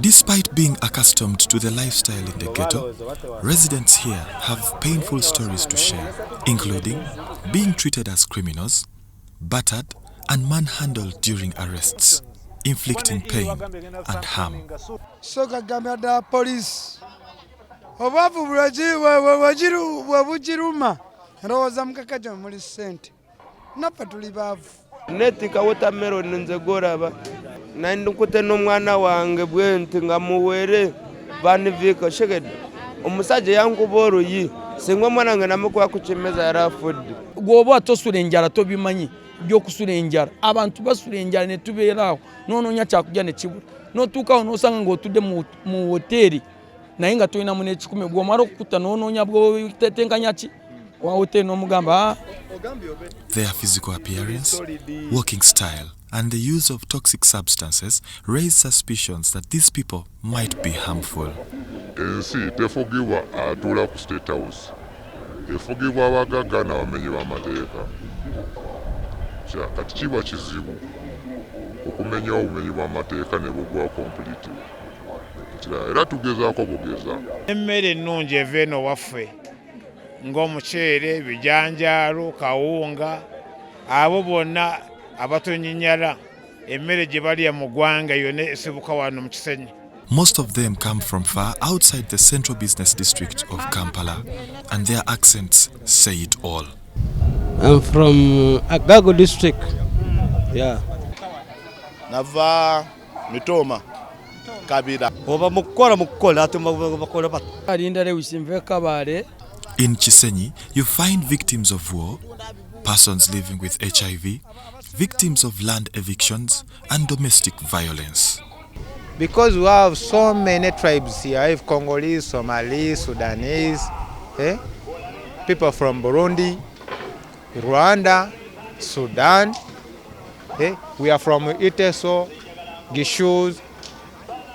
Despite being accustomed to the lifestyle in the ghetto, residents here have painful stories to share, including being treated as criminals, battered and manhandled during arrests, inflicting pain and harm. So Kagamada police. Obavu wajiruma. Roza mkakaja muri sente. Napa tulibavu. Netika watermelon nze goraba. Nandukute n'omwana wange bwenti ngamuwere banivika shegede. Omusajja yankuboru yi. Singwa mwana nga namukwa kuchimeza yarafudde. Gwoba tosula enjala tobimanyi byokusula enjala. Abantu basula enjala ne tubeerawo. Nononya kyakujja ne kibula. Notuuka onosanga ng'otudde mu hoteri. Naye nga toyina mu n'ekikumi gw'omala okukuta n'onoonya bw'otetenkanya ki wa hoteri n'omugamba. Their physical appearance, walking style, and the use of toxic substances raise suspicions that these people might be harmful. Ensi tefugibwa atula ku State House. Efugibwa abagagga n'abamenyi b'amateeka. Kati kiba kizibu okumenya obumenyi bw'amateeka ne bugwa complete. Era tugezaako bugeza. Emmere ennungi eva eno waffe ng'omuceere, bijanjaalo, kawunga, abo bonna abatonyinyala emmere gye balya mu ggwanga yonna esibuka wano mu Kisenyi. Most of them come from far outside the central business district of Kampala, and their accents say it all. I'm from Agago district. Yeah. Nava Mitoma. Kabira. In Kisenyi, you find victims of war, persons living with HIV, victims of land evictions, and domestic violence. Because we have so many tribes here, I have Congolese, Somalis, Sudanese, people from Burundi, Rwanda, Sudan. We are from Iteso, Gishus,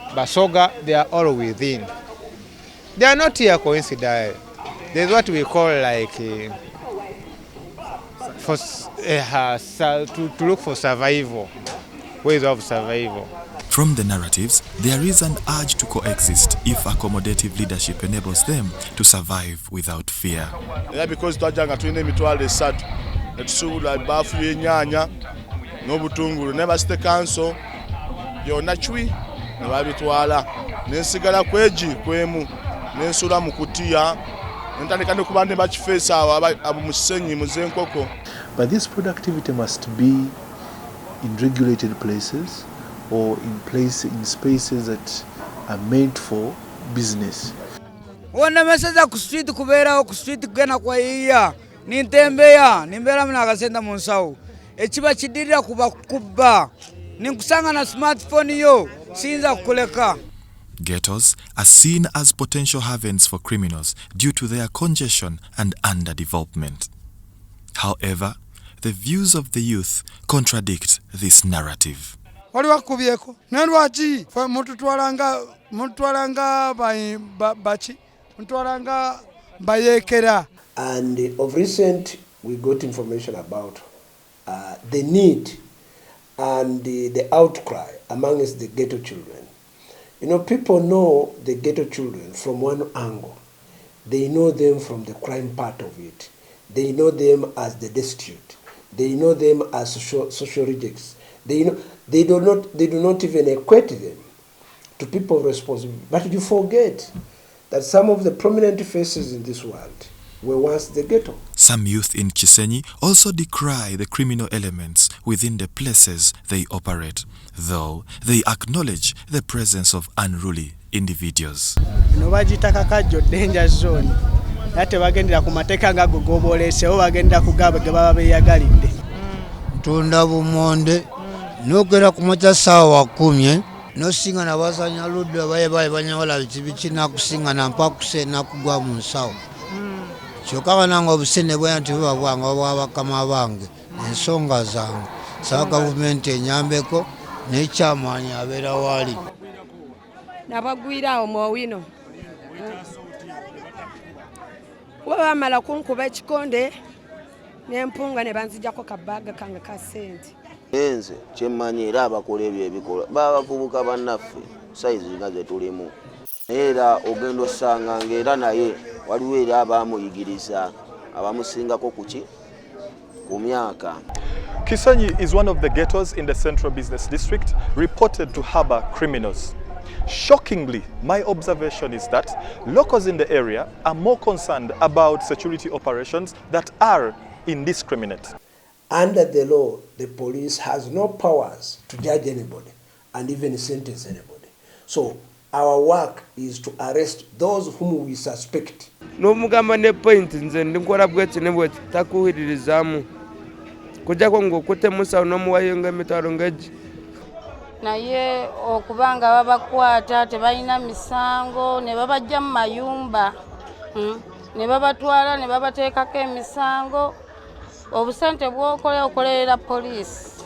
Basoga, they are all within. They are not here coincidentally. There's what we call like to look for survival, ways of survival. From the narratives, there is an urge to coexist if accommodative leadership enables them to survive without fear. Yeah, because twajanga tulina emitwalo esatu netusuubula ebaafu y'ennyaanya n'obutungulu ne Basite Council byonna cwi ne babitwala nensigala kweji kwemu nensula mu kutiya ntandika ne kuba ne bakifeesa abo mu Kisenyi muzenkoko. But this productivity must be in regulated places or in spaces that are meant for business. Wona meseza ku street kubeerawo ku street kugenda kwa iya nintembeya nimbera mna akasenda mu nsawo ekiba kidirira kuba kubba ninkusanga na smartphone yo sinza kukuleka. Ghettos are seen as potential havens for criminals due to their congestion and underdevelopment. However, the views of the youth contradict this narrative. Waliwakubyeko nalwaki mutwalanga bachi mutwalanga bayekera. And of recent we got information about the need and the outcry amongst the ghetto children. You know, people know the ghetto children from one angle. They know them from the crime part of it. They know them as the destitute. They know them as social rejects. They do not even equate them to people of responsibility. But you forget that some of the prominent faces in this world were once the ghetto. Some youth in Kisenyi also decry the criminal elements within the places they operate, though they acknowledge the presence of unruly individuals. Danger zone. Ate bagendera ku mateeka nga gogobolesewo bagendera ku gaba ge baba beyagalidde. Tunda bumonde nogera ku macha sawa 10 nosinga na bazanya ludde baye banyawala bikina kusinga na mpakuse na kugwa mu nsawo. Kyokka nango obusene bwanti bwabwanga bwabakama bange ensonga zange sa gavumenti enyambeko n'ekyamaanyi abeera wali. Nabagwira omowino wabamala kunkuba ekikonde n'empunga ne banzijjako kabaga kange ka sente enze kyemmanyi era abakola ebyo ebikola babavubuka bannaffe sayizi nga ze tulimu era ogenda osanga ng'era naye waliwo era abaamuyigiriza abamusingako kuki ku myaka. Kisenyi is one of the ghettos in the Central Business District reported to harbor criminals. Shockingly, my observation is that locals in the area are more concerned about security operations that are indiscriminate. Under the law, the police has no powers to judge anybody and even sentence anybody. So our work is to arrest those whom we suspect. N'omugamba ne point nze ndikola bweti ne bweti takuhiririzamu kujjako ng'okutte musawo n'omuwayo ng'emitwalo ng'egi. Naye okubanga babakwata tebalina misango ne babajja mu mayumba ne babatwala ne babateekako emisango obusente bw'okola okolerera poliisi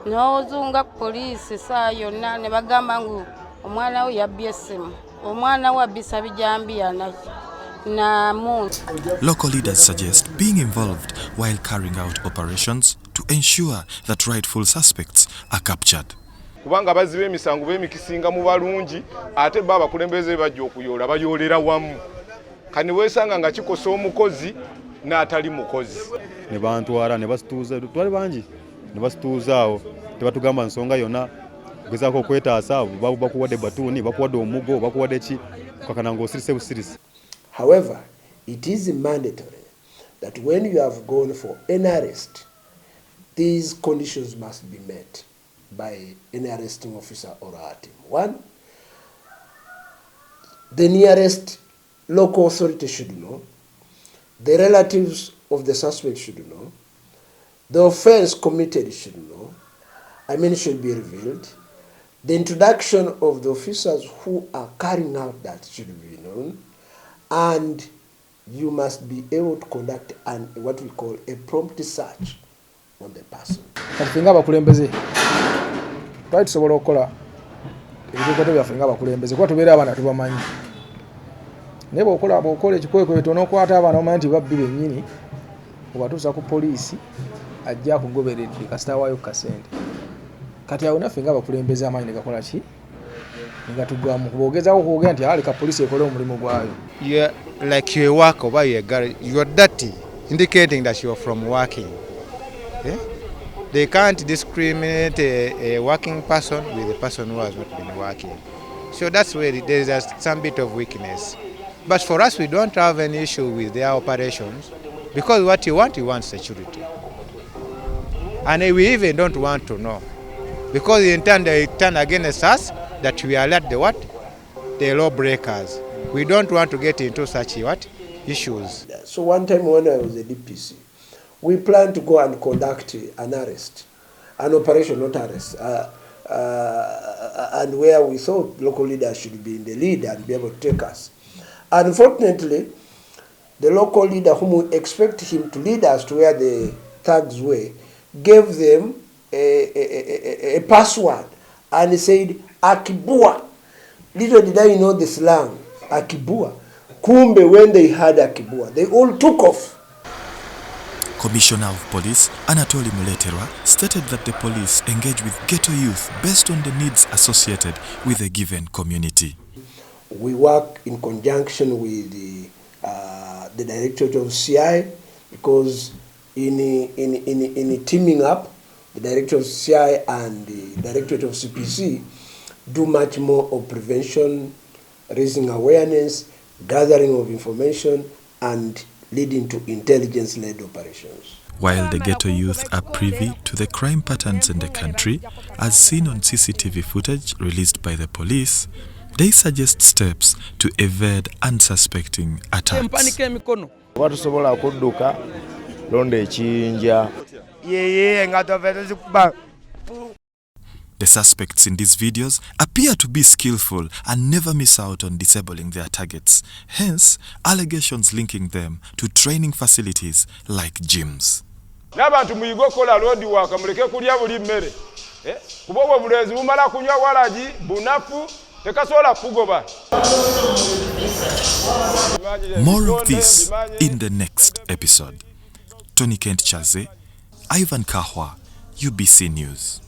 n'ozunga ku poliisi saa yonna ne bagamba ngu omwana we yabbye essimu omwana we abbisa bijambiya na muntu. Local leaders suggest being involved while carrying out operations to ensure that rightful suspects are captured. Kubanga bazibe emisango b'emikisinga mu balungi ate baba kulembeze bajja okuyoola bayoolera wamu kani weesanga nga kikosa omukozi n'atali mukozi ne bantwala ne basituuza twali bangi ne basituuzaawo tebatugamba nsonga yonna gezaako okwetaasa bakuwadde batuuni bakuwadde omugo bakuwadde ki kakana ng'osirise busirisi. However, it is mandatory that when you have gone for an arrest, these conditions must be met by any arresting officer or our team. One, the nearest local authority should know, the relatives of the suspect should know, the offense committed should know, should be revealed, the introduction of the officers who are carrying out that should be known, and you must be able to conduct what we call a prompt search on the person. Kafinga bakulembeze twali tusobola okukola ebikoto byaffe bakulembeze kuba tubeera abaana tubamanyi naye bw'okola ekikwekweto n'okwata abaana omanyi nti babbi bennyini obatuusa ku poliisi ajja akugoberedde kasita waayo kasente kati awo naffe nga bakulembeze amaanyi ne gakola ki ne gatugwamu kubogezaako kwogera nti aleka poliisi ekole omulimu gwayo. Like you work over your garage, you are dirty, indicating that you are from working. They can't discriminate a working person with a person who has not been working. So that's where there is some bit of weakness. But for us, we don't have any issue with their operations because what you want security. And we even don't want to know because in turn they turn against us that we are like the lawbreakers. We don't want to get into such issues. So one time when I was a DPC, we planned to go and conduct an arrest, an operation, not arrest, and where we thought local leaders should be in the lead and be able to take us. Unfortunately, the local leader whom we expect him to lead us to where the thugs were, gave them a password and said, Akibua. Little did I know the slang, Akibua. Kumbe, when they heard Akibua, they all took off. Commissioner of Police Anatoli Muleterwa stated that the police engage with ghetto youth based on the needs associated with a given community. We work in conjunction with the Directorate of CI because in teaming up, the Directorate of CI and the Directorate of CPC do much more of prevention, raising awareness, gathering of information, and leading to intelligence-led operations. While the ghetto youth are privy to the crime patterns in the country, as seen on CCTV footage released by the police, they suggest steps to evade unsuspecting attacks. The suspects in these videos appear to be skillful and never miss out on disabling their targets. Hence, allegations linking them to training facilities like gyms. N'abantu muyigo kola road work muleke kulya buli mmere. Kuba obulezi bumala kunywa walaji bunafu tekasola kugoba. More of this in the next episode. Tony Kent Chaze, Ivan Kaahwa, UBC News.